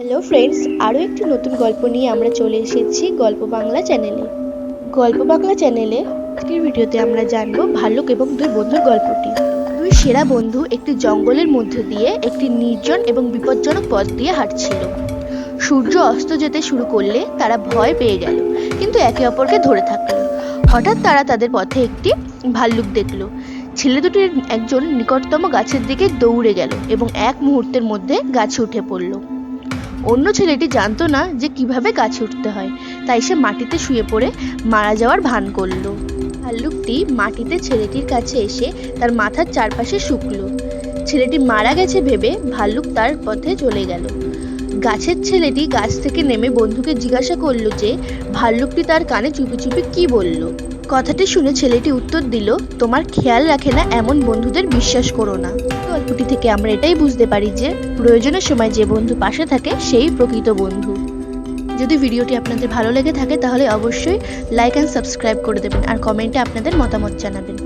Hello friends, আরও একটি নতুন গল্প নিয়ে আমরা চলে এসেছি গল্প বাংলা চ্যানেলে। গল্প বাংলা চ্যানেলে আজকের ভিডিওতে আমরা জানবো ভাল্লুক এবং দুই বন্ধুর গল্পটি। দুই সেরা বন্ধু একটি জঙ্গলের মধ্য দিয়ে একটি নির্জন এবং বিপজ্জনক পথ দিয়ে হাঁটছিল। সূর্য অস্ত যেতে শুরু করলে তারা ভয় পেয়ে গেল, কিন্তু একে অপরকে ধরে থাকলো। হঠাৎ তারা তাদের পথে একটি ভাল্লুক দেখলো। ছেলে দুটির একজন নিকটতম গাছের দিকে দৌড়ে গেল এবং এক মুহূর্তের মধ্যে গাছে উঠে পড়ল। অন্য ছেলেটি জানতো না যে কিভাবে গাছে উঠতে হয়, তাই সে মাটিতে শুয়ে পড়ে মারা যাওয়ার ভান করলো। ভাল্লুকটি মাটিতে ছেলেটির কাছে এসে তার মাথার চারপাশে শুকলো। ছেলেটি মারা গেছে ভেবে ভাল্লুক তার পথে চলে গেল। গাছের ছেলেটি গাছ থেকে নেমে বন্ধুকে জিজ্ঞাসা করলো যে ভাল্লুকটি তার কানে চুপি চুপি কি বলল। কথাটি শুনে ছেলেটি উত্তর দিল, তোমার খেয়াল রাখে না এমন বন্ধুদের বিশ্বাস করো না। গল্পটি থেকে আমরা এটাই বুঝতে পারি যে প্রয়োজনের সময় যে বন্ধু পাশে থাকে সেই প্রকৃত বন্ধু। যদি ভিডিওটি আপনাদের ভালো লেগে থাকে তাহলে অবশ্যই লাইক অ্যান্ড সাবস্ক্রাইব করে দেবেন আর কমেন্টে আপনাদের মতামত জানাবেন।